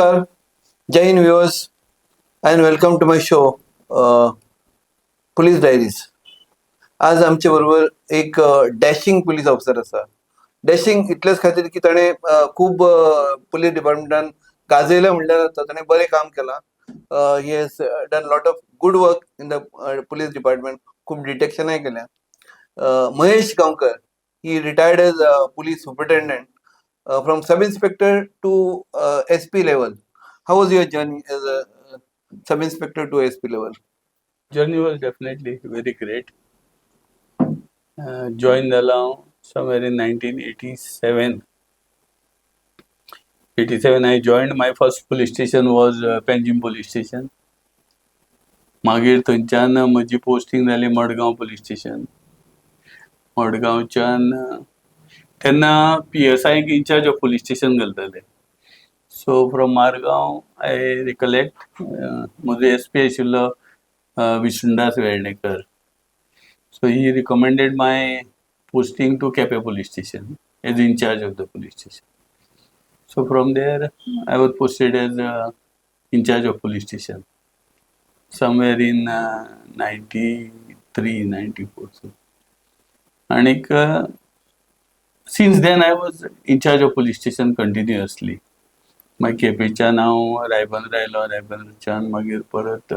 नमस्कार, जय हिंद viewers and welcome to my show police diaries. आज आमचे बरोबर एक डॅशिंग पुलीस ऑफिसर आसा. डॅशिंग इतलेच खातीर की ताणें खूब पुलीस डिपार्टमेंटान गाजयलें म्हणल्यार जाता. ताणें बरें काम केलां. He has done lot of good work in the police department. खूब डिटेक्शनाय केल्या. Mahesh Gaonkar, he retired as police superintendent from sub inspector to SP level. How was your journey as a sub inspector to SP level? Journey was definitely very great. Joined along somewhere in 1987. 87 I joined. My first police station was Panjim police station. मागीर थंयच्यान म्हजी posting जाली Madgaon police station. मडगांवच्यान तेन्ना PSI incharge of police station घालताले. So from Margao I recollect म्हजो SP आशिल्लो Vishnudas Vernekar. So he recommended my posting to Kepe police station as in charge of the police station. So from there I was posted as in charge of police station somewhere in 93, 94. So. And since then I was in charge of police station continuously. मागीर केपेच्यान हांव रायबंदर आयलो, रायबंदरच्यान मागीर परत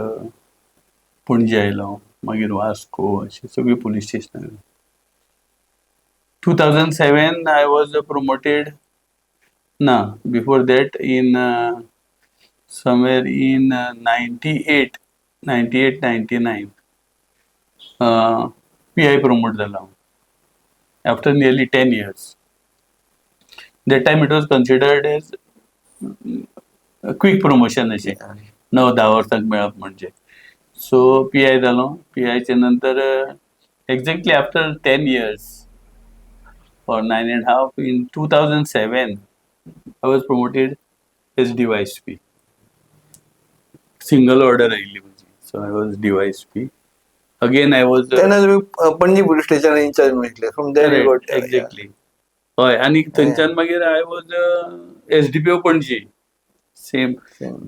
पणजे आयलो, मागीर वास्को, अशी सगळी police स्टेशनां. 2007 I was promoted. No, before that in somewhere in 98, 99 PI promote झालो after nearly 10 years. That time it was considered as quick promotion अशें 9-10 वर्सांक मेळप म्हणजे. सो PI जालो. PI चे नंतर exactly after 10 years or 9.5 in 2007 I was promoted as DYSP. Single order आयिल्ली म्हजी. So I was DYSP. Again I was तेन्ना तुम्ही पणजी पुलीस स्टेशन इन्चार्ज मेळटले. From there you got exactly. हय आनी थंयच्यान मागीर I was SDPO Panaji. Same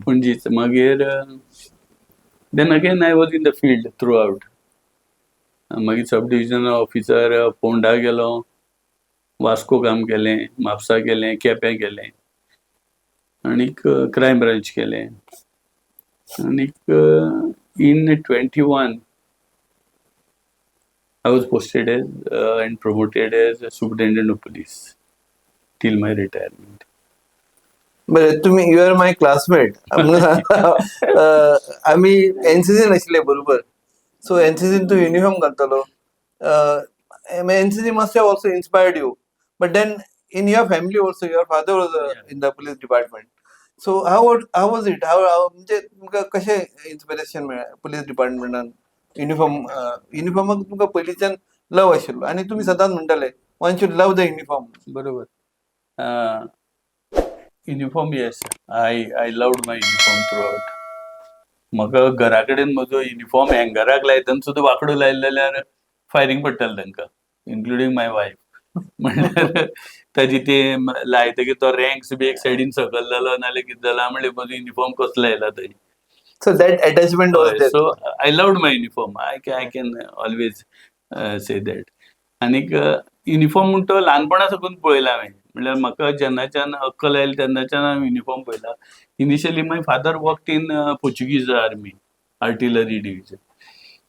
पणजीच. मागीर then again I was in the field throughout. मागीर सब डिविजनल ऑफिसर पोंडा गेलो, वास्को काम केलें, म्हापसा केलें, केपें केलें, आनीक क्रायम ब्रांच केलें. आनीक in 21 I was posted as and promoted as superintendent of police till my retirement. बरें, तुम्ही यू आर माय क्लासमेट. आम्ही एनसीसीन आशिल्ले बरोबर. सो एनसीसीन तूं युनिफॉर्म घालतालो. NCC must have also inspired you. But then in your family also, your father was in the police department. So how was it? म्हणजे तुमकां कशें इन्स्पिरेशन मेळ्ळें पुलीस डिपार्टमेंटान? युनिफॉर्माक तुमकां पयलींच्यान लव आशिल्लो आनी तुमी सदांच म्हणटाले one should love the uniform. बरोबर. Uniform yes, I loved my uniform throughout. म्हाका घरा कडेन म्हजो युनिफॉर्म हँगराक लायतना सुद्दां वांकडो लायलो जाल्यार फायरींग पडटालें तांकां, इन्क्लुडींग माय वायफ. म्हणल्यार ताजी ते लायतकीर तो रँक्स बी एक सायडीन सकयल जालो नाल्यार कितें जालां म्हणल्यार म्हजो युनिफॉर्म कसलो लायला थंय. So that attachment was there. So I loved my uniform. I can always say that. आनीक युनिफॉर्म म्हणटा तो ल्हानपणा साकून पळयला हांवें. म्हणल्यार म्हाका जेन्नाच्यान अक्कल आयली तेन्नाच्यान हांवें युनिफॉर्म पळयला. Initially my father worked in Portuguese army, artillery division.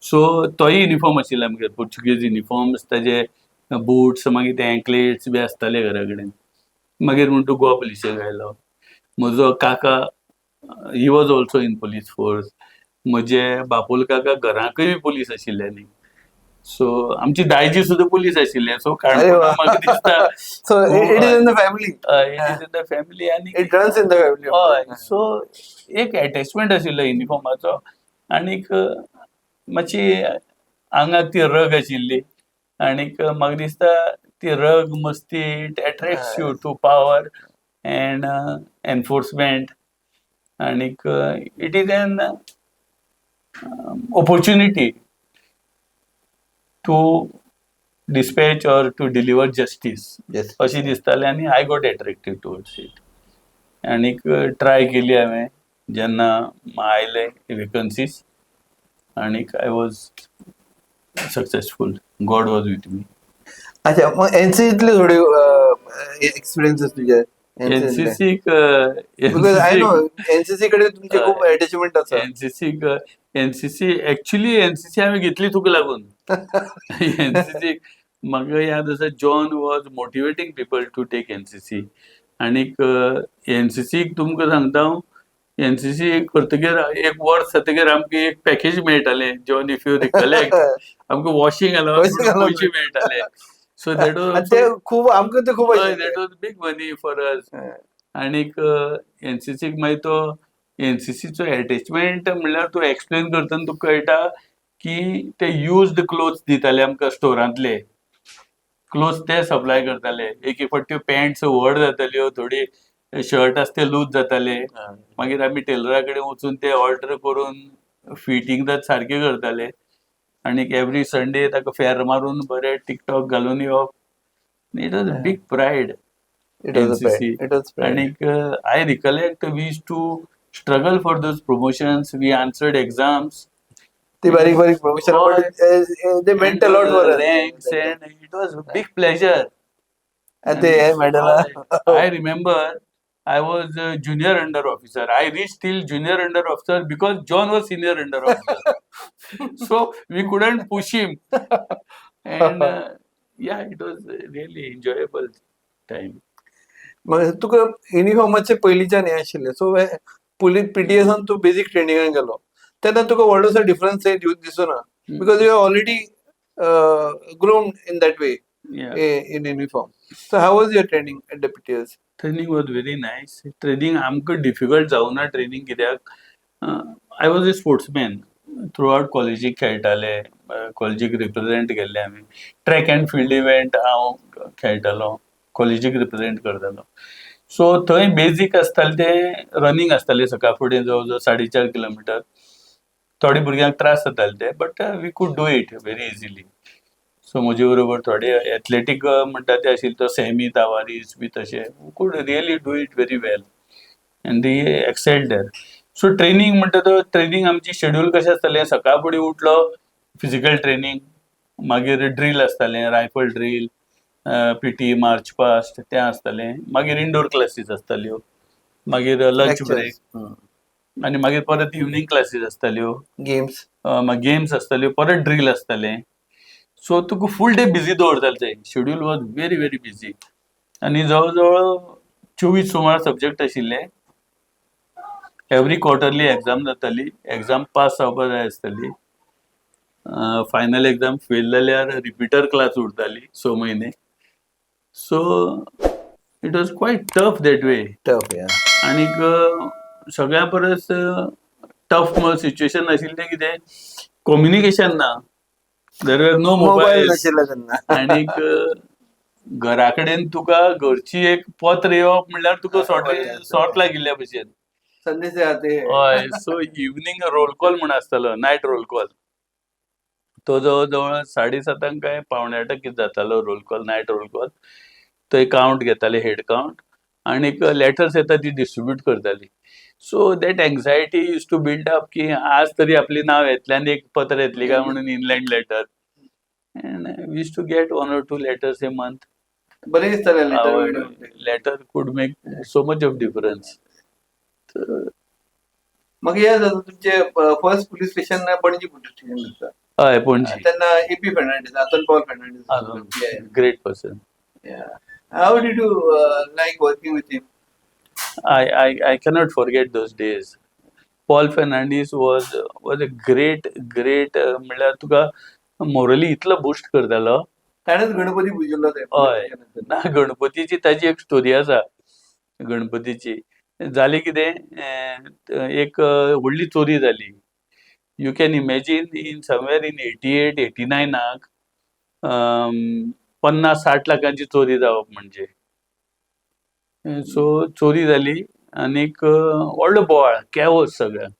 So तोय युनिफॉर्म आशिल्लो आमगेर, पोर्चुगीज युनिफॉर्म्स, ताजे बुट्स, मागीर ते एंकलेट्स बी आसताले घरा कडेन. मागीर म्हणटा गोवा पुलिशेक आयलो. म्हजो काका he was also in police force. म्हजे बापोल काका घराकय पुलीस आशिल्ल्यांनी. सो आमची दायजी सुद्दां पुलीस आशिल्ले. सो काणकोणा म्हाका दिसता So it is in the family. it is in the family. आनी It runs in the family. हय. सो एक अटॅचमेंट आशिल्लो युनिफॉर्माचो. आनीक मातशी आंगाक ती रग आशिल्ली. आनीक म्हाका दिसता ती रग मस्ती it attracts you to power and enforcement. आनीक it is an opportunity to dispatch or to deliver justice. Yes. अशी दिसतालें आनी I got attracted towards it. आनीक ट्राय केली हांवें जेन्ना आयले वेकन्सीज आनीक I was successful. God was with me. अच्छा, मग एनसीसीतले थोडे एक्सपिरियन्सेस तुझे एनसीसीतले? एनसीसीक बिकॉज आय नो एनसीसीक एनसीसी कडे तुमचे खूप अटॅचमेंट आसा. एनसीसीक एनसीसी एक्चुअली एनसीसी हांवें घेतली तुका लागून. एनसीसी म्हाका याद आसा John was motivating people to take NCC. आनीक एनसीसीक तुमकां सांगता हांव, एनसीसी करतकीर एक वर्स जातकीर आमकां एक पॅकेज मेळटालें. जॉन इफ यू रिकलेक्ट आमकां वॉशिंग अलावन्स Washing म्हणून allowance. पयशे मेळटाले. सो दॅट आणि वॉज ते खूप आमकां ते खूप that was big money for us. आनीक एनसीसीक मागीर तो एनसीसीचो अटॅचमेंट म्हणल्यार तूं एक्सप्लेन करतना तुका कळटा की ते युज्ड क्लोथ्स दिताले आमकां स्टोरांतले. क्लोथ्स ते सप्लाय करताले. एक फावटी पॅन्ट्स व्हड जाताल्यो, थोडी शर्ट आसा ते लूज जाताले. मागीर आमी टेलरा कडेन वचून ते ऑल्टर करून फिटींग सारके करताले. आनीक एवरी संडे ताका फेर मारून बरें टिकटॉक घालून येवप. It was a big pride it was NCC. It was आनीक I recollect we used to struggle for those promotions. We answered exams. ती बारीक बारीक प्रमोशन दे मेंट a lot for Ranks and it was a big pleasure. ते medal. I remember I was a junior under officer. I reached till junior under officer because John was senior under officer. So we couldn't push him. And yeah, it was a really enjoyable time. मग तुका युनिफॉर्माचे पयलींच्यान हें आशिल्लें, so police पीटीएसान तूं बेसीक ट्रेनिंगाक गेलो तेन्ना तुका व्हडलोसो डिफरन्स दिसूना, because you are already groomed in that way Yeah. In uniform. So how was your training at the PTS? Training was very nice. Training आमकां डिफिकल्ट जावना ट्रेनिंग कित्याक I was a sportsman. Throughout कॉलेजीक खेळटाले, कॉलेजीक represent केल्ले आमी. Track end field event हांव खेळटालो, कॉलेजीक रिप्रेझेंट करतालो. सो थंय बेजीक आसतालें तें रनिंग आसतालें सकाळ फुडें जवळ जवळ 4.5 किलोमिटर. थोड्या भुरग्यांक त्रास जाताले ते, but we could do it very easily. So म्हजे बरोबर थोडे एथलेटीक म्हणटा ते आशिल्ले, तो सॅमी तावारीस बी तशे could really do it very well and they excelled there. So training म्हणटा तो ट्रेनिंग आमची शेड्यूल कशें आसतालें, सकाळ फुडें उठलो फिजिकल ट्रेनिंग, मागीर ड्रील आसतालें, rifle drill, PT, march past तें आसतालें. मागीर इंडोर क्लासीस आसताल्यो, मागीर लंच ब्रेक, आनी मागीर परत इवनिंग क्लासीस आसताल्यो, गेम्स. मागीर गेम्स आसताल्यो, परत ड्रील आसतालें. सो तुका फूल डे बिजी दवरताले ते. Schedule was very very busy. आनी जवळ जवळ 24 सुमार सब्जेक्ट आशिल्ले. एवरी क्वार्टरली एग्जाम जाताली. एग्जाम पास जावपाक जाय आसताली. फायनल एग्जाम फेल जाल्यार रिपिटर क्लास उरताली 6 म्हयने. So it was quiet tough that way. Tough, या. आनीक सगळ्या परस टफ सिच्युएशन आशिल्लें तें कितें, कम्युनिकेशन ना. There are no mobile mobile. नाशिल्लो तेन्ना. आनीक घरा कडेन तुका घरची एक पत्र येवप म्हणल्यार तुका सॉर्ट लागिल्ल्या भशेन. संदेश आते. हय. सो इवनिंग रोल कॉल म्हूण आसतालो, नायट रोल कॉल. तो जवळ जवळ 7:30 काय 7:45 कितें जातालो roll call, night roll call. थंय काउंट घेताले, हेड काउंट, आनीक लेटर्स येता ती डिस्ट्रीब्यूट करताली. So that anxiety use to build up की आज तरी आपली नाव येतलें आनी एक पत्र येतली काय म्हणून, inland letter. And we use to get 1 or 2 letters a month. बरें दिसतालें letter. Letter could make so much of difference. म्हाका याद जाता तुमचे first police station Panaji police station आसा. हय, पणजी. तेन्ना एपी फेर्नांडीस, आतन Paul Fernandes. Great person. How did you like working with him? I cannot forget those days. Paul Fernandes was a great म्हणल्यार तुका मोरली इतलो बूस्ट करतालो. ताणेच गणपती पुजिल्लो ते. हय. ना, गणपतीची ताची एक स्टोरी आसा. गणपतीची जाली कितें, एक व्हडली चोरी जाली. You can imagine in somewhere in 88-89 50-60 लाखांची चोरी जावप म्हणजे. सो चोरी जाली आनीक व्हडलो बोवाळ, कॅओस सगळ्याक.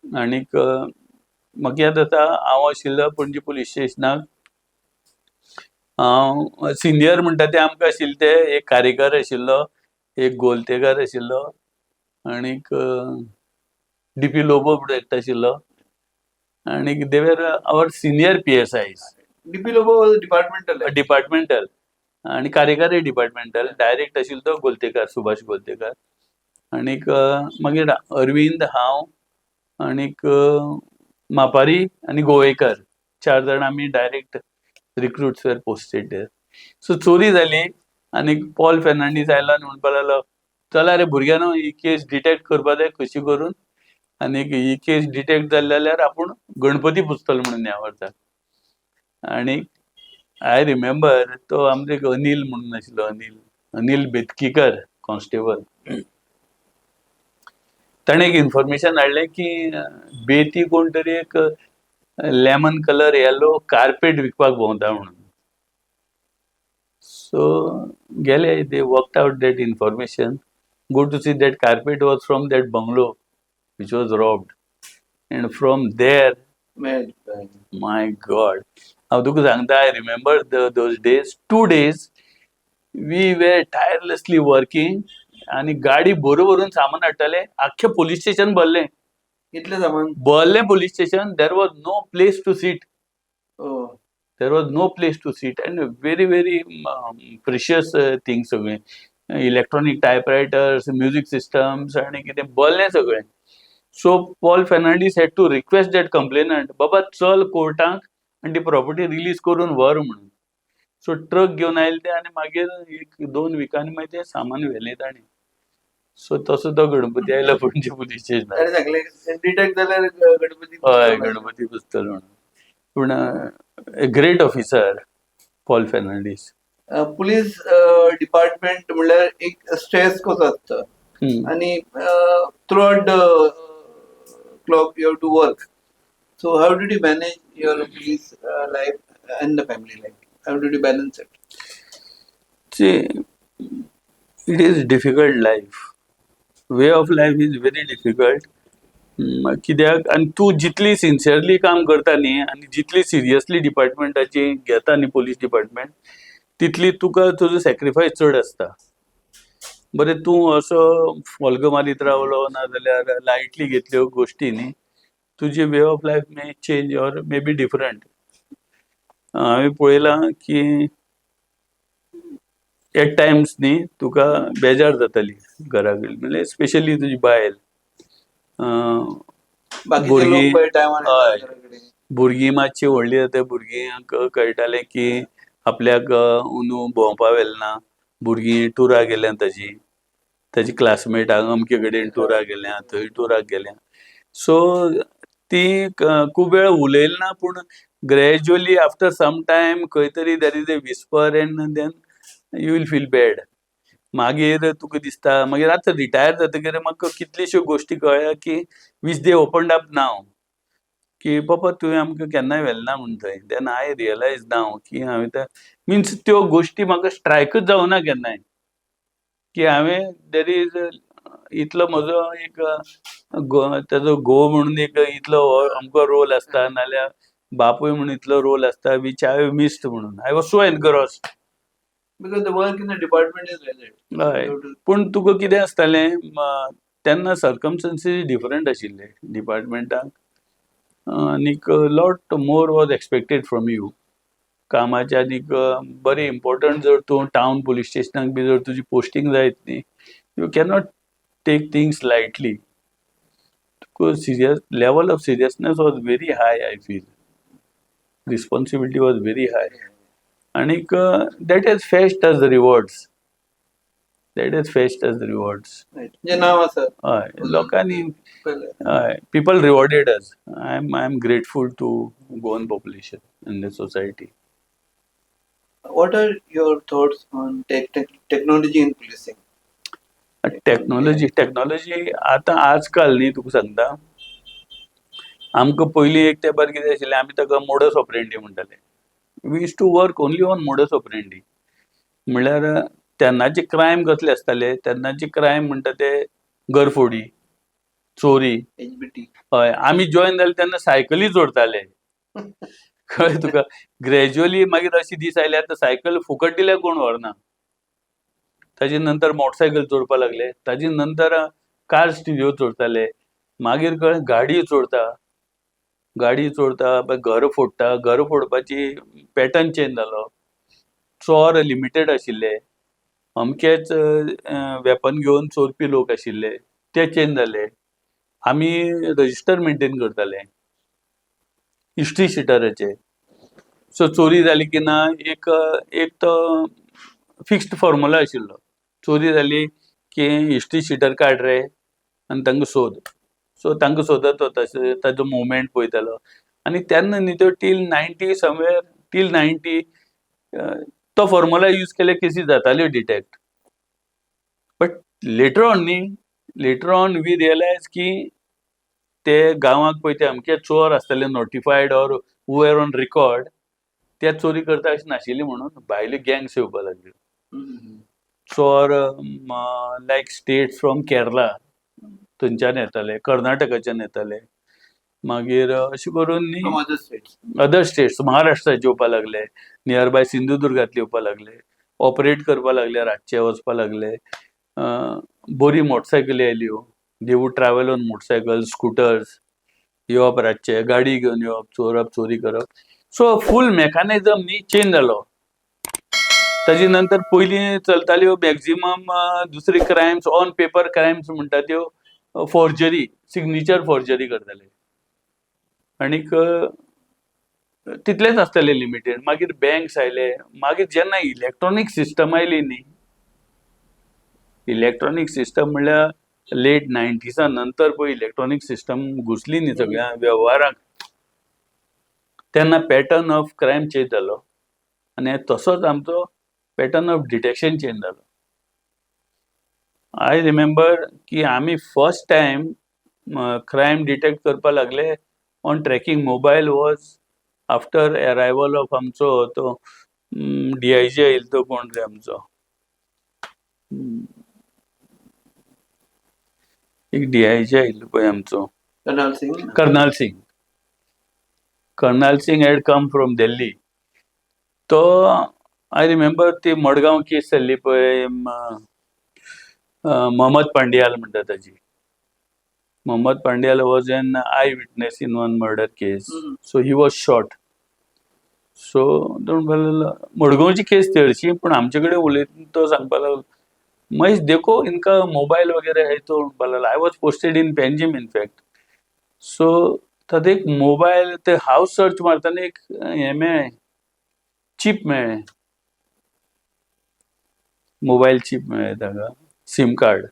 आनीक म्हाका याद जाता हांव आशिल्लो पणजी पुलीस स्टेशनाक. हांव सिनियर म्हणटा ते आमकां आशिल्ले ते एक कार्यकर आशिल्लो एक गोलतेकार आशिल्लो आणीक डीपी लोबो प्रोजेक्ट आशिल्लो आणीक देवर our senior PSIs DP Lobo departmental departmental आणि कार्यकारी डिपार्टमेंटल डायरेक्ट आशिल्लो तो गोलतेकार सुभाष गोलतेकार आणीक मागीर अरविंद हांव आणीक मापारी आणि गोवेकर 4 जाण आमी डायरेक्ट रिक्रुट्स वर पोस्टेड देर. सो चोरी जाली आणीक पॉल फेर्नांडीस आयलो आनी म्हणपाक लागलो चला रे भुरग्यानो ही केस डिटेक्ट करपा जाय कशी करून आणीक ही केस डिटेक्ट जाली जाल्यार आपूण गणपती पुजतलो म्हणून ह्या वर्सा. आणीक आय रिमेंबर तो आमचो एक अनिल म्हणून आशिल्लो अनिल बेतकीकर कॉन्स्टेबल. ताणें एक इन्फॉर्मेशन हाडलें की बेती कोण तरी एक लेमन कलर येलो कार्पेट विकपाक भोंवता म्हणून. सो गेले they worked out that information go to see that carpet was from that bungalow which was robbed and from there my god हांव तुका सांगता I remember those days 2 days we were tirelessly working आणि गाडी भरून सामान हाडटाले आख्खे police station भरलें इतलें सामान police station there was no place to sit there was no place to sit and very precious things सगळे इलेक्ट्रॉनिक टायपरायटर्स म्युझिक सिस्टम्स आणि कितें भरलें सगळें. So Paul Fernandes had to request that complainant बाबा चल कोर्टाक आनी ती प्रॉपर्टी रिलीज करून व्हर म्हणून. सो ट्रक घेवन आयले ते आनी मागीर 1-2 विकांनी मागीर तें सामान व्हेलें ताणें. सो तसो तो गणपती आयलो पणजे पुलीस स्टेशनार. ताणें सांगलें डिटेक्ट जाल्यार गणपती हय गणपती पुजतलो म्हणून. पूण great officer Paul Fernandes. Police department म्हणल्यार एक स्ट्रेस कसो आसता आणि throughout clock you have to work. So how did you manage your police life and the family life? How did you balance it? See, it is difficult life. Way of life is very difficult. कित्याक आनी तूं जितली sincerely काम करता न्ही आनी जितली seriously डिपार्टमेंटाची घेता न्ही पुलीस डिपार्टमेंट तितली तुका तुजो सॅक्रिफायस चड आसता. बरें तूं असो फॉल्ग मारीत रावलो नाजाल्यार लायटली घेतल्यो गोश्टी न्ही तुजी way of life may change or may be different. हांवें पळयलां की एट टायम्स न्ही तुका बेजार जाताली घरा कडेन म्हणजे स्पेशली तुजी बायल भुरगीं हय भुरगीं मातशी व्हडली जाता भुरग्यांक कळटालें की आपल्याक अंदू भोंवपा व्हेलें ना. भुरगीं टुराक गेल्यां ताजी क्लासमेटांक अमके कडेन टुराक गेल्यां थंय टुराक गेल्यां. सो ती खूब वेळ उलयली ना पूण ग्रॅज्युअली आफ्टर सम टायम खंय तरी there is a whisper and then you will feel bad. मागीर तुका दिसता मागीर आतां रिटायर जातकीर म्हाका कितल्योश्यो गोश्टी कळ्ळ्या की वीच दे ओपन्ड अप नाव की बाबा तुवें आमकां केन्नाय व्हेलें ना म्हणून थंय. देन आय रियलायज नाव की हांवें त्या मिन्स त्यो गोश्टी म्हाका स्ट्रायकच जावना केन्नाय की हांवें देर इज इतलो म्हजो एक ताजो घोव म्हणून एक इतलो अमको रोल आसता नाल्यार बापूय म्हणून इतलो रोल आसता वीच आय हॅव मिस्ड म्हणून. I was so engrossed because the work in the department is like that. हय पूण तुका कितें आसतालें तेन्ना सर्कमस्टन्सीस डिफरंट आशिल्ले डिपार्टमेंटाक आनीक lot more was expected from you. कामाच्या आनीक बरी इम्पॉर्टंट जर तूं टावन पुलीस स्टेशनाक बी जर तुजी पोस्टींग जायत न्ही you cannot take things lightly. तुका serious level of seriousness was very high. I feel responsibility was very high आणीक that has fetched us the rewards. That has fetched us the rewards. जे नाव आसा हय लोकांनी हय people rewarded us. I am grateful to Goan population in the society. What are your thoughts on technology in policing? Technology आतां आजकाल न्ही तुका सांगता आमकां पयलीं एक तेंपार कितें आशिल्लें आमी ताका मोडस ऑपरेंडी म्हणटाले. We use to work only on modus operandi. म्हणल्यार तेन्नाचे क्रायम कसले आसताले तेन्नाचे क्रायम म्हणटा ते घरफोडी चोरी. HBT. हय आमी जॉयन जाले तेन्ना सायकली जोडटाले कळ्ळें तुका. ग्रॅज्युअली मागीर अशे दीस आयले आतां सायकल फुकट दिल्यार कोण व्हरना. ताजे नंतर मोटरसायकल चोरपा लागले, ताजे नंतर कार स्टुडिओ चोरताले, मागीर कळ्ळें गाडी चोरता, घर फोडटा, घर फोडपाची पॅटर्न चेंज जालो, चोर लिमिटेड आशिल्ले, अमकेच वेपन घेवन चोरपी लोक आशिल्ले, ते चेंज जाले. आमी रजिस्टर मेंटेन करताले हिस्ट्री शिटाराचे. सो चोरी जाली की ना एक एक तो फिक्स्ड फॉर्म्युला आशिल्लो. चोरी जाली की हिस्ट्री शिटर काड रे आनी तांकां सोद. सो तांकां सोदत वता, ताजो मुवमेंट पळयतालो. आनी तेन्ना न्ही त्यो टील 90 तो फॉर्म्युला यूज केले केसी जाताल्यो detect. But later on we realise की ते गांवांत पळय ते अमके चोर आसताले notified or whoever on record, ते चोरी करता अशें नाशिल्ली म्हणून भायल्यो गँग्स येवपा लागल्यो. चोर लायक स्टेट्स फ्रॉम केरला थंयच्यान येताले, कर्नाटकाच्यान येताले, मागीर अशें करून न्ही अदर स्टेट्स महाराष्ट्राचे येवपा लागले, नियर बाय सिंधुदुर्गांतले येवपा लागले, ऑपरेट करपा लागले, रातचे वचपा लागले. बरी मोटरसायकली आयल्यो, दे wood travel on motorcycle, scooters, येवप रातचे, गाडी घेवन येवप, चोरी करप. सो फूल मेकॅनिझम न्ही चेंज जालो. ताजे नंतर पयलीं चलताल्यो मॅक्झिमम दुसरी क्रायम्स ऑन पेपर क्रायम्स म्हणटा त्यो फॉर्जरी, सिग्नेचर फॉर्जरी करताले. आनीक तितलेच आसताले लिमिटेड. मागीर बँक्स आयले, मागीर जेन्ना इलेक्ट्रॉनिक सिस्टम आयली न्ही, इलेक्ट्रॉनिक सिस्टम म्हणल्यार लेट 90s नंतर पळय इलेक्ट्रॉनिक सिस्टम घुसली न्ही सगळ्या वेव्हाराक, तेन्ना पॅटर्न ऑफ क्रायम चेंज जालो आनी तसोच आमचो पॅटर्न ऑफ डिटेक्शन चेंज जालो. आय रिमेंबर की आमी फर्स्ट टायम क्रायम डिटेक्ट करपा लागले on tracking mobile was after arrival of आमचो तो DIG आयिल्लो तो कोण रे आमचो, एक DIG आयिल्लो पळय आमचो, Karnail Singh had come from Delhi. तो आय रिमेंबर ती मडगांव केस जाल्ली पळय, मोहम्मद पांडियाल म्हणटा ताजी. Mohammed Pandiyal was an eye witness in one murder case. So he was shot. So मडगांवची केस चडशी, पूण आमचे कडेन उलयतना तो सांगपा लागलो, महेश देखो इनका मोबाइल वगैरह है तो I was posted in Panjim in fact. So ताका एक मोबायल, ते हाऊस सर्च मारतना एक हे मेळ्ळें, चिप मेळ्ळें, मोबायल चिप मेळ्ळें ताका, सिम कार्ड.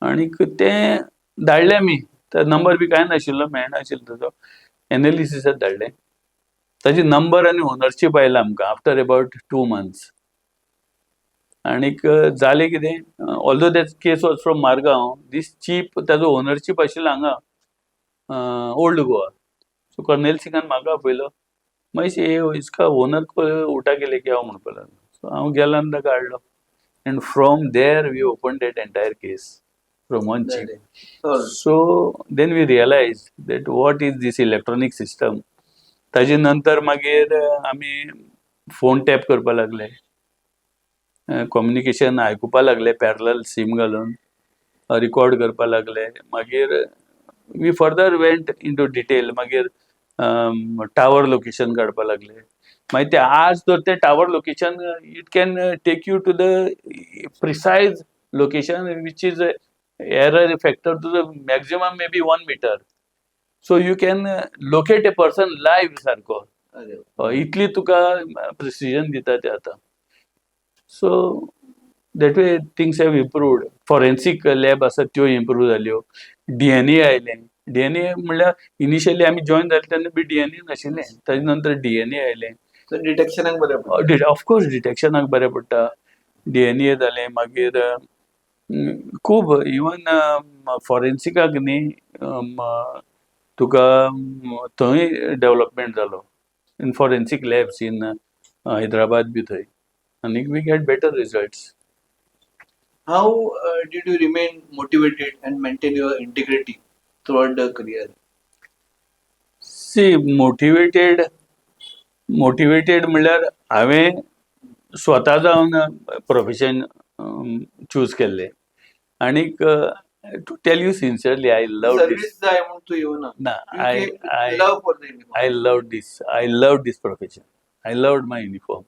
आनीक तें धाडलें आमी. नंबर बी कांय नाशिल्लो, मेळनाशिल्लो ताजो. एनालिसिसाक धाडलें. ताजी नंबर आनी ओनरशीप आयला आमकां आफ्टर अबाउट 2 months. आनीक जालें कितें, although that case was from Margao, दीस चीप ताजो ओनरशीप आशिल्लो हांगा ओल्ड गोवा. सो कर्नेल सिंगान म्हाका आपयलो, महेश इसका ओनर उठा केले क्या म्हणपा लागलो. सो हांव गेलो आनी ताका हाडलो. And from there we open that entire case from one chip. So then we realised that what is this electronic system. ताजे नंतर मागीर आमी फोन टॅप करपा लागले, कम्युनिकेशन आयकुपा लागले पॅरलल सिम घालून, रिकॉर्ड करपा लागले. मागीर we further went into detail. मागीर टावर लोकेशन काडपा लागले. मागीर ते आज जर ते tower location, it can take you to the precise location which is error factor to the maximum may be 1 meter. So you can locate a person live सारको. इतली तुका प्रिसिजन दिता ते आतां. So that way things have improved. Forensic lab आसा त्यो improve जाल्यो. DNA आयलें. DNA म्हणल्यार इनिशियली आमी जॉयन जाले तेन्ना बी DNA नाशिल्लें. ताजे नंतर DNA आयलें. डिटेक्शनाक बरें पडटा. ऑफकोर्स डिटेक्शनाक बरें पडटा. DNA जालें. मागीर खूब इवन फॉरेन्सिकाक न्ही तुका थंय डेव्हलपमेंट जालो in forensic labs in Hyderabad बी थंय. आनीक we get better results. How did you remain motivated and maintain your integrity throughout the career? See motivated म्हणल्यार हांवें स्वता जावन प्रोफेशन चूज केल्ले. आनीक to tell you sincerely I love this. Service जाय म्हणून तू येवना. ना You I came with I love for the uniform. I love this profession. I loved my uniform.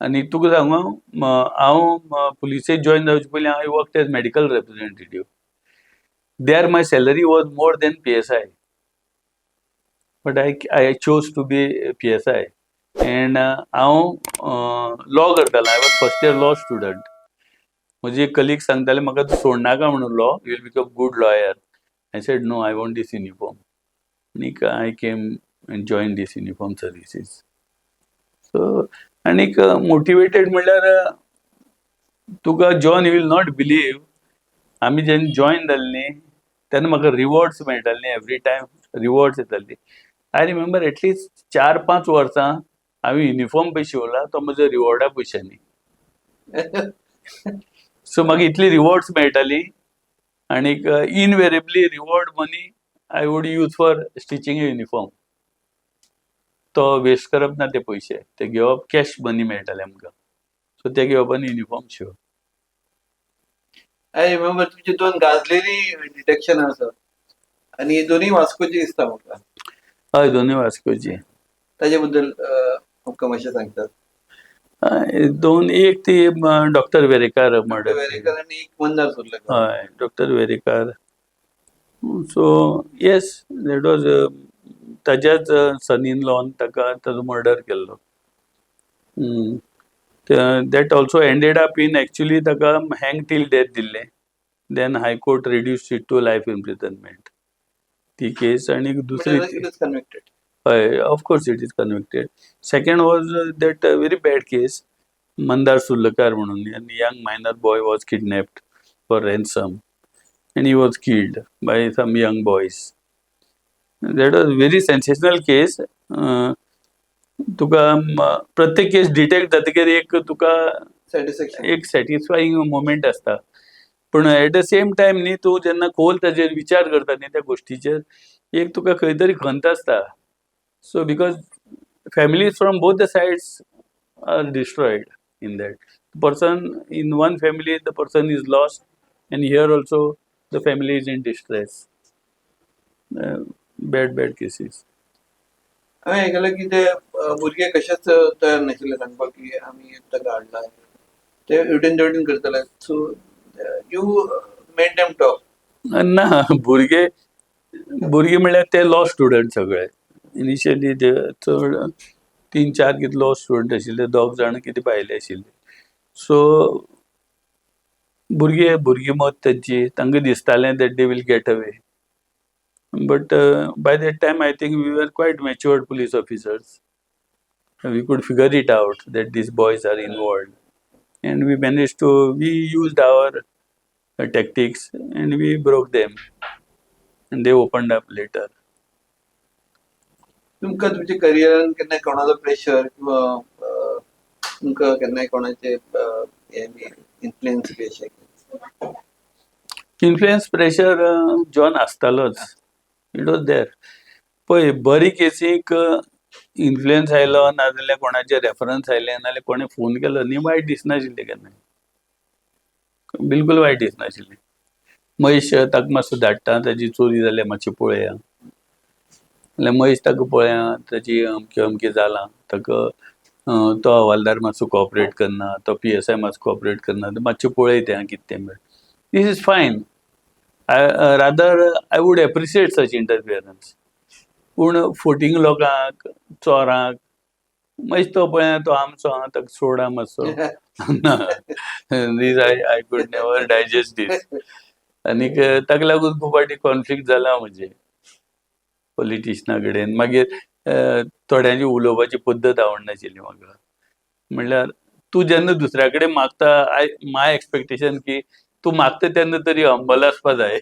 आनी तुका सांगू हांव पुलिसेक जॉइन जावचे पयलीं हांव worked as medical representative. There my salary was more than PSI. But I chose to be PSI. End हांव law करतालो. I was first year law student. म्हजे कलीग सांगताले म्हाका तूं सोडनाका म्हणून law, you will become good lawyer. I said no, I want this uniform. आनीक I came and join this uniform services. So आनीक मोटिवेटेड म्हणल्यार तुका John, you will not believe, आमी जेन्ना जॉइन जाल्ली न्ही तेन्ना म्हाका रिवॉर्ड्स मेळटाले एवरी टायम. रिवॉर्ड्स येताली. आय रिमेंबर एटलीस्ट 4-5 वर्सां हांवें युनिफॉर्म पळय शिंवला तो म्हजो रिवॉर्डा पयशांनी. सो म्हाका इतली रिवॉर्ड्स मेळटाली. आनीक invariably reward money I would use for stitching A uniform. तो वेस्ट करप ना ते पयशे. ते घेवप कॅश मनी मेळटाले आमकां. सो ते घेवप आनी युनिफॉर्म शिंवप. आय रिमेंबर तुमचे 2 गाजलेली डिटेक्शन आसा आनी दोनूय वास्कोची दिसता म्हाका. हय, दोनूय वास्कोची. ताजे बद्दल आमकां मातशें सांगतात. दोन, एक ती डॉक्टर वेरेकार मर्डर. वेरेकर आनी एक मंदार सुर्लकर. हय, doctor Verekar. So yes, that was ताज्याच सन इन लॉन ताका ताजो मर्डर केल्लो. That also ended up in actually ताका हँग टील डेथ दिल्लें. Then high court reduced it to life imprisonment. ती केस. आनीक दुसरी It was convicted. हय, of course it is convicted. Second was that very bad case, Mandar Surlakar म्हणून. An young minor boy was kidnapped for ransom and he was killed by some young boys. That was very sensational case. तुका प्रत्येक केस detect जातकीर एक तुका Satisfaction. एक satisfying moment आसता. पूण at the same time न्ही तूं जेन्ना खोल ताजेर विचार करता न्ही त्या गोश्टीचेर, एक तुका खंय तरी खंत आसता. So because families from both the sides are destroyed in that. The person in one family, the person is lost, and here also the family is in distress. Bad cases. हांवें आयकलां की ते भुरगे कशेच तयार नाशिल्ले सांगपाक की आमी ताका हाडला. ते हेवटेन तेवटेन करताले. So you made them talk. ना, भुरगे म्हणल्यार ते लॉ स्टुडंट सगळे. इनिशियली ते चड 3-4 कितें लॉ स्टुडंट आशिल्ले, 2 जाण कितें भायले आशिल्ले. सो भुरगी मत तेंची. तांकां दिसतालें that they will get away. But by that time I think we were quite matured police officers. We could figure it out that these boys are involved, and we used our tactics and we broke them, and they opened up later. तुमकां तुमच्या करियरान केन्ना कोणाचो pressure किंवा तुमकां केन्नाय कोणाचे influence बी अशें? इन्फ्लुएन्स प्रेशर जॉन आसतालोच. It was there. पळय, बरी केसीक इन्फ्लुएन्स आयलो, नाजाल्यार कोणाचे रेफरन्स आयले, नाजाल्यार कोणे फोन केलो न्ही, वायट दिसनाशिल्लें केन्ना. बिलकुल वायट दिसनाशिल्लें. महेश ताका मातसो धाडटा, ताजी चोरी जाल्या मातशी पळया. जाल्यार महेश ताका पळया, ताची अमकें जालां. ताका तो हवालदार मातसो कॉपरेट करना, तो PSI मातसो कॉपरेट करना, मातशें पळय तें कितें तें मेळ. दीस इज फायन. रादर आय वूड एप्रिशिएट सच इंटरफियरन्स. पूण फोटींग लोकांक, चोरांक, मागीर तो पळया तो आमचो आहा, ताका सोडा मातसो. दीस आय कूड नेवर डायजेस्ट दीस. आनीक ताका लागून खूब फावटी कॉन्फ्लिक्ट जाला म्हजें पॉलिटिशना कडेन. मागीर थोड्यांची उलोवपाची पद्दत आवडनाशिल्ली म्हाका. म्हणल्यार तूं जेन्ना दुसऱ्या कडेन मागता, माय एक्सपेक्टेशन की तूं मागता तेन्ना तरी हंबल आसपा जाय.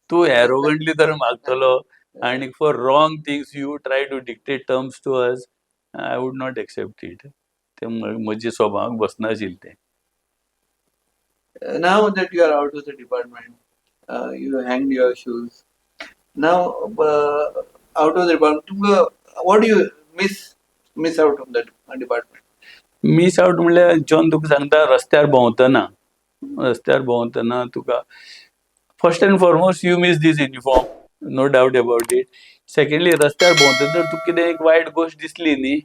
तूं एरोगंटली तर मागतलो आनी for wrong things you try to dictate terms to us, I would not accept it. ते म्हज्या स्वभावाक बसनाशिल्लें तें. Now that you are out of the department, you hanged your shoes. Now out of the department, what do you miss out of that department? Miss out म्हणल्यार John तुका सांगता, रस्त्यार भोंवतना रस्त्यार भोंवतना तुका first and foremost you miss this uniform, no doubt about it. Secondly रस्त्यार भोंवतना जर तुका कितें एक वायट गोश्ट दिसली न्ही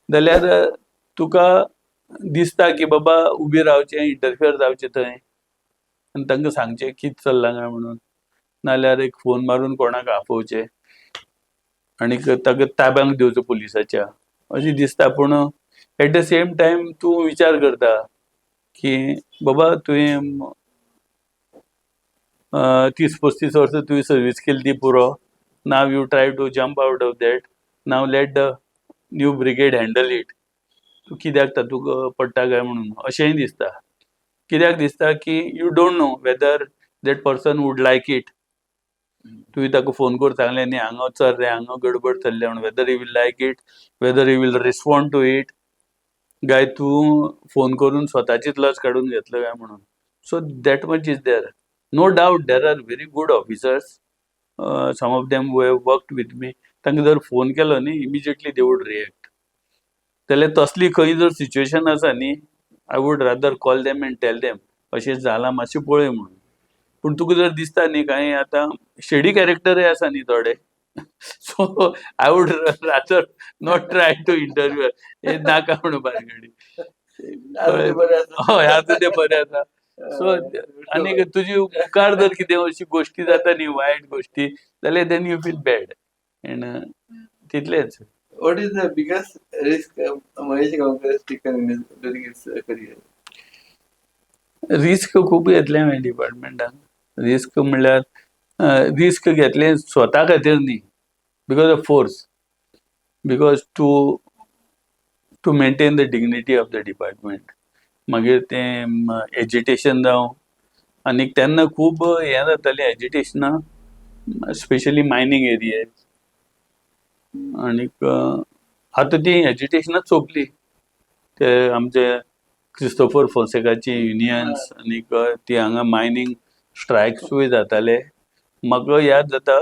जाल्यार तुका दिसता की बाबा उबी रावचें, इंटरफियर जावचें थंय आनी तांकां सांगचें कितें चल्लां काय म्हणून, नाल्यार एक फोन मारून कोणाक आपोवचें आनीक ताका ताब्यांत दिवचो पुलिसाच्या अशें दिसता. पूण एट द सेम टायम तूं विचार करता की बाबा तुवें 30-35 वर्सां तुवें सर्वीस केली ती पुरो. Now you try to jump out of that. Now let the new brigade handle it. तूं कित्याक तातूंत पडटा काय म्हणून अशेंय दिसता. कित्याक दिसता की you don't know whether that person would like it. तुवें ताका फोन करून सांगलें न्ही हांगा चल रे, हांगा गडबड चल्ल्या म्हणून, whether he will like it, whether he will respond to it, काय तूं फोन करून स्वताचीच लज काडून घेतलो काय म्हणून. So that much is there. No doubt there are very good officers, some of them who have worked with me. तांकां जर phone केलो न्ही इमिजिएटली दे वूड रिएक्ट. जाल्यार तसली खंय जर सिच्युएशन आसा न्ही I would rather call them and tell them अशें जालां मातशें पळय म्हणून. पूण तुका जर दिसता न्ही कांय आतां शेडी कॅरेक्टरूय आसा न्ही थोडे, so I would rather not try to interview. हे नाका म्हणून बारगडी. हय आतां ते बरें आसा. सो आनीक तुजी मुखार जर कितें अशी गोश्टी जाता न्ही वायट गोश्टी जाल्यार then you feel bad and तितलेंच. What is the biggest risk Mahesh Gaonkar has taken during his career? Risk खूब घेतले हांवें डिपार्टमेंटान. रिस्क म्हणल्यार रिस्क घेतलें स्वता खातीर न्ही, because of force, because to maintain the dignity of the department. मागीर तें एजिटेशन जावं आनीक तेन्ना खूब हें जातालें एजिटेशना, स्पेशली मायनींग एरियाज. आनीक आतां ती एजिटेशनाच सोंपली. ते आमचे क्रिस्टोफर फोन्सेकाची युनियन्स आनीक ती हांगा मायनींग स्ट्रायक्सूय जाताले. म्हाका याद जाता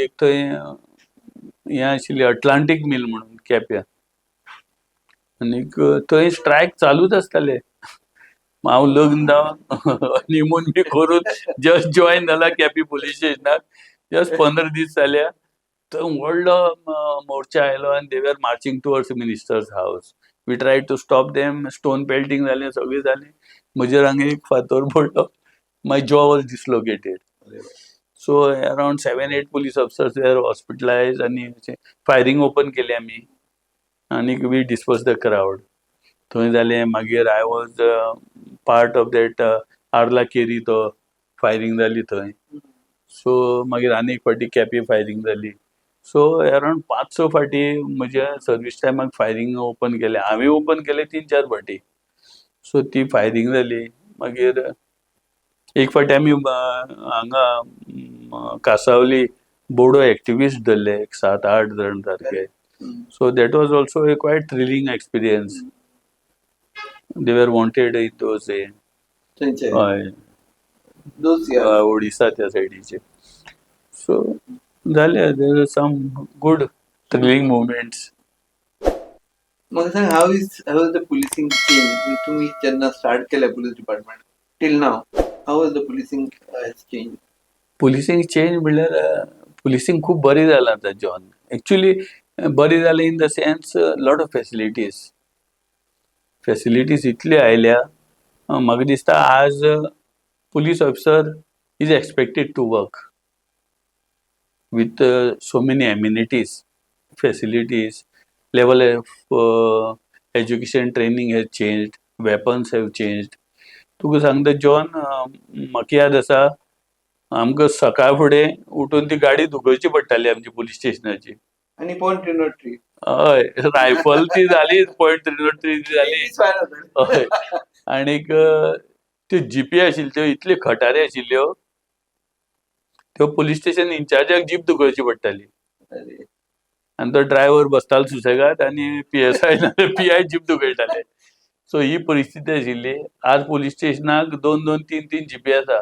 एक थंय हें आशिल्ली अटलांटीक मिल म्हणून केप्यां, आनीक थंय स्ट्रायक चालूच आसताले. हांव लग्न जावन हनीमून बी करून जस्ट जॉयन जाला केपी पुलीस स्टेशनाक. जस्ट 15 दीस जाल्या थंय व्हडलो मोर्चा आयलो आनी they were marching towards minister's house. We try to stop them. Stone pelting जालें, सगळें जालें. म्हजे आंगेक एक फातर पडलो. माय जॉ was dislocated. So around 7-8 police officers were hospitalized आनी फायरींग ओपन केली आमी आनीक वी डिस्पर्स द क्रावड. थंय जालें. मागीर I was part of that Arla Keri तो फायरींग जाली थंय. सो मागीर आनी एक फावटी केपे फायरींग जाली. सो अराउंड 5-6 फावटी म्हज्या सर्वीस टायमाक फायरींग ओपन केलें. हांवें ओपन केलें 3-4 फावटी. सो ती फायरींग जाली. मागीर एक फावटी आमी हांगा कासावली बोडो एक्टिविस्ट धरले, एक 7-8 जण सारके. So that was also a quite thrilling experience. They were wanted in those हे. थंयचे हय, those years. ओडिसा त्या सायडीचे. सो जाले देर सम गुड थ्रिलिंग मुवमेंट्स. म्हाका सांग how is the policing changed? तुम्ही जेन्ना स्टार्ट केलें police department till now, how has the policing has changed? Policing change म्हणल्यार पुलिसींग खूब बरी जालां आतां जॉन. एक्चुली बरी जालें in the sense lot of facilities इतली आयल्या. म्हाका दिसता आज police officer is expected to work with so many amenities, facilities, level of education training has changed, weapons have changed. तुका सांगता जॉन, म्हाका याद आसा आमकां सकाळ फुडें उठून ती गाडी धुकळची पडटाली आमची पुलीस स्टेशनाची. आणि point 303. हय, रायफल ती जाली, पॉयंट 303 ती जाली. हय, आनीक त्यो जीपी आशिल्ल्यो त्यो इतल्यो खटाऱ्यो आशिल्ल्यो त्यो पुलीस स्टेशन इन्चार्जाक जीप धुकळची पडटाली. अरे, आनी तो ड्रायव्हर बसतालो सुसेगाद आनी PSI नाल्यार PI जीप धुकळटाले. सो ही परिस्थिती आशिल्ली. आज पुलीस स्टेशनाक 2-2, 3-3 जीपी आसा.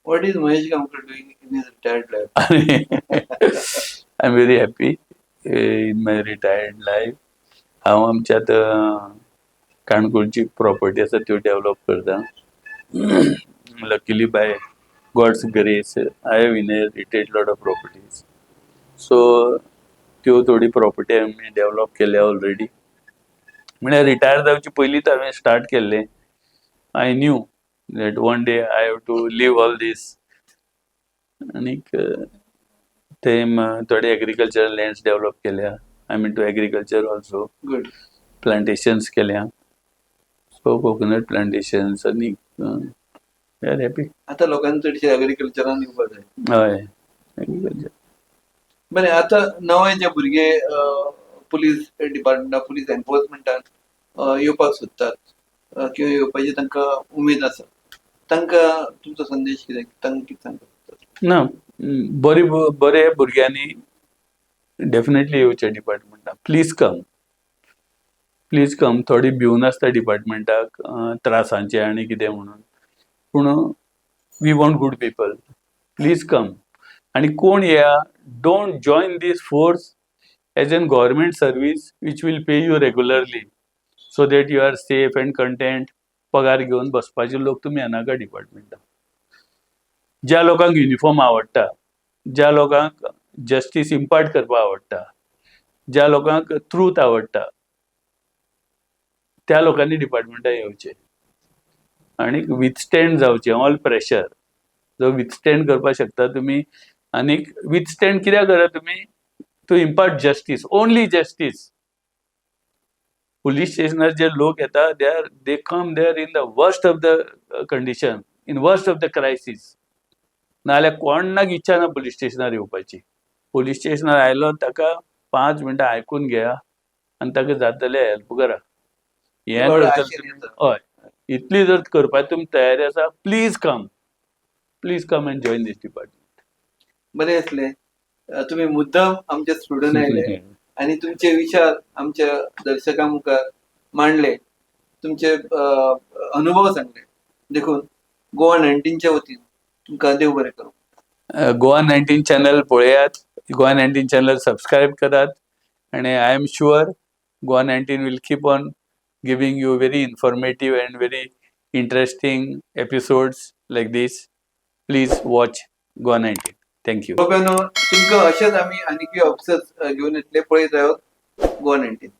what is Mahesh Gaonkar doing in his retired life? I am very happy in my retired life. हांव आमच्या आतां काणकोणची प्रॉपर्टी आसा त्यो डेव्हलप करता. luckily by God's grace, I have inherited lot of properties. So त्यो थोडी प्रॉपर्टी आम्ही डेव्हलप केल्या ऑलरेडी. म्हणजे रिटायर जावचे पयलींच हांवें स्टार्ट केल्लें. I knew that one day I have to leave all this. आनीक ते थोडे एग्रीकल्चरल लँड्स डेव्हलप केल्या. I mean to agriculture also. Good. Plantations केल्या. सो कोकोनट प्लांटेशन्स आनी वी आर हॅपी. आता लोकांनी चडशे एग्रीकल्चरान येवपा जाय. हय एग्रीकल्चर. बरें, आता नवे जे भुरगे पुलीस डिपार्टमेंटान, पुलीस एनफोर्समेंटान येवपाक सोदतात किंवा येवपाची तांकां उमेद आसा, तांकां तुमचो संदेश कितें? तांकां कितें सांगपाक? ना बरे भुरग्यांनी डेफिनेटली येवचे डिपार्टमेंटाक. Please come. थोडी भिवन आसता डिपार्टमेंटाक त्रासांचे आनी कितें म्हणून. पूण we want good people. Please come. आनी कोण येया, don't join this force as an government service which will pay you regularly so that you are safe and content. पगार घेवन बसपाचे लोक तुमी येनाका डिपार्टमेंटाक. ज्या लोकांक युनिफॉर्म आवडटा, ज्या लोकांक जस्टीस इम्पार्ट करपाक आवडटा, ज्या लोकांक ट्रूथ आवडटा, त्या लोकांनी डिपार्टमेंटाक येवचें आनी विथस्टँड जावचें ऑल प्रेशर. जो विथस्टँड करपाक शकता तुमी. आनीक विथस्टँड कित्याक करा तुमी? To impart justice, only justice. Police स्टेशनार जे लोक येता they come there in the worst of the condition, in worst of the crisis. नाजाल्यार कोणाक इच्छा ना पुलीस स्टेशनार येवपाची. पुलीस स्टेशनार आयलो ताका 5 मिनटां आयकून घेया आनी ताका जाता जाल्यार हेल्प करा. हें हय, इतली जर करपाची तुमी तयारी आसा, please come and join this department. बरें आसलें. तुमी मुद्दम आमचे स्टुडंट आयले आनी तुमचे विचार आमच्या दर्शकां मुखार मांडले, तुमचे अनुभव सांगले. देखून गोवा 19च्या वतीन तुमकां देव बरें करूं. गोवा 19 चॅनल पळयात. गोवा 19 चॅनल सबस्क्रायब करात. आनी I am sure Goa 19 will keep on giving you very informative and very interesting episodes like this. Please watch Goa 19. Thank you. तुमकां अशेंच आमी आनीकय ऑफिसर्स घेवन येतले. पळयत रावत गोवा 19.